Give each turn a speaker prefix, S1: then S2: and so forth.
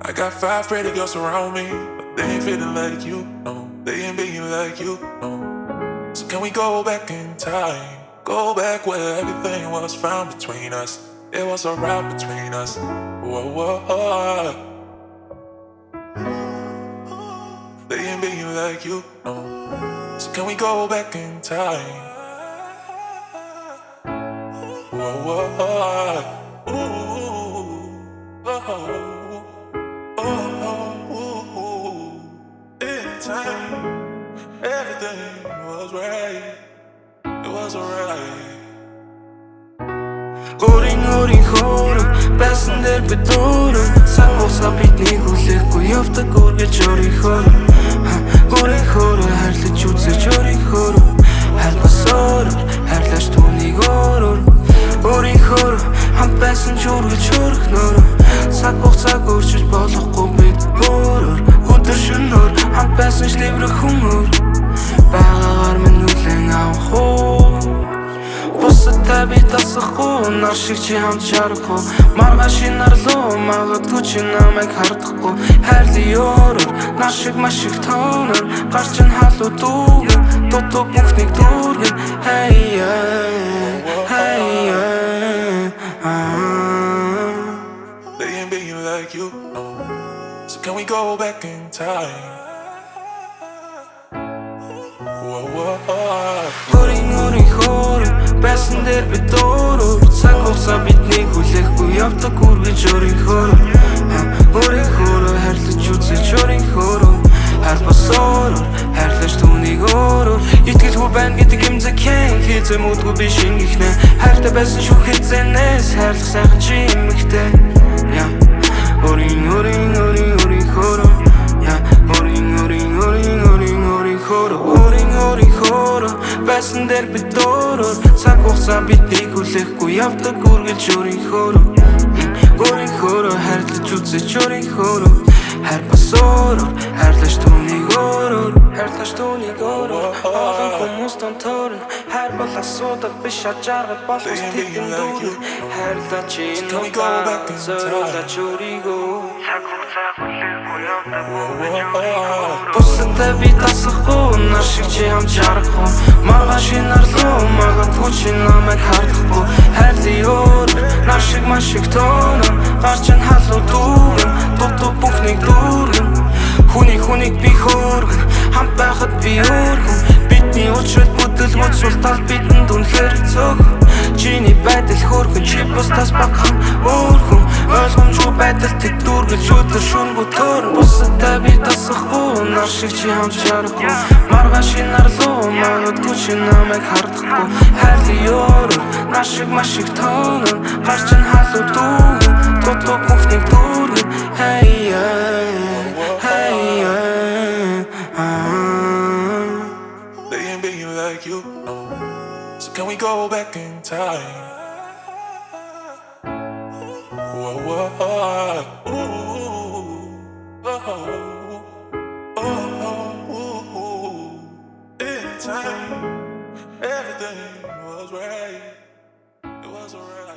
S1: I got 5 pretty girls around me, but they ain't feeling like you, no. They ain't being like you, no. So can we go back in time? Go back where everything was found between us. It was a ride between us. Whoa, whoa. They ain't being like you, no. So can we go back in time? Whoa, whoa. Ooh, oh. In time, everything was right. It was alright.
S2: Өөрийн хөөрөг байсан дээр би дөрөв цаг хугацаа бидний хүлээхгүй явдаг үргэлж өөрийн хөөрөг Өөрийн хөөрөг хайрлаж үзэж өөрийн хөөрөг Хайлбас өөрөөр хайрлаж түүнийг өөрөөр Өөрийн хөөрөг хамт байсан ч үргэлж хөрөх нөрөө Цаг хугацааг өөрчилж болохгүй бид өөрөөр Өдөр шөнөөр хамт байсан ч ливрэх хүн өөр Байгаагаар минь хүлээн авах уу Бусадтай би тасахгүй нар шиг чи хамт чарахгүй Маргааш нарлуу магадгүй чи намайг хардахгүй Хайрлын өөрөөр нар шиг маш их тоноор Гарч ин халуу дүүгэн дутуу бүхнийг дүүргэн Hey
S1: They ain't being like you, no. So can we go back in time? Whoa, whoa.
S2: Өөрийн хөөрөг байсан дээр би дөрөв цаг хугацаа бидний хүлээхгүй явдаг үргэлж өөрийн хөөрөг Өөрийн хөөрөг хайрлаж үзэж өөрийн хөөрөг Хайрбас өөрөөр хайрлаж түүнийг өөрөөр Итгэл байна гэдэг юмзэг хийзээ мөдгүй би шингэхнэ Хайртай байсан шүү хэзээнээс хайрлах сайхан чи эмэгтэй Өөрийн хөөрөг Өөрийн хөөрөг байсан дээр би дөрөв цаг хугацаа бидний хүлээхгүй явдаг үргэлж өөрийн хөөрөг Өөрийн хөөрөг хайрлаж үзэж өөрийн хөөрөг Хайрбас өөрөөр хайрлаж түүнийг өөрөөр Олон хүмүүс донтоорн хайр бол асуудал биш ажааргал болох сэтгэн дүүрэн Хайрлаж чи энэ удаа зориулж өөрийгөө Цаг хугацаа хүлээхгүй явдаг үргэлж өөрийн хөөрөг Бусадтай би тасахгүй нар шиг чи хамт чарахгүй Маргааш нарлуу магадгүй чи намайг хардахгүй Хайрлын өөрөөр нар шиг маш их тоноор Гарч ин халуу дүүгэн дутуу бүхнийг дүүргэн Хүнийг би хөөргөн хамт байхад би өөргөн Бидний учрал бүдэлгүүд сул тал бидэнд үнэхээр цөөхөн Чиний байдал хөөргөн чи бусдаас багхан өөргөн Ойлгомжгүй байдал тэд дүүргэлж өдөр шөнөгүй төрн Бусадтай би тасахгүй нар шиг чи хамт чарахгүй Маргааш нарлуу магадгүй чи намайг хардахгүй Хайрлын өөрөөр нар шиг маш их тоноор Гарч ин халуу дүүгэн дутуу бүхнийг дүүргэн
S1: They ain't being like you, no. So can we go back in time? Whoa, whoa. Ooh, oh. In time, everything was right. It was alright.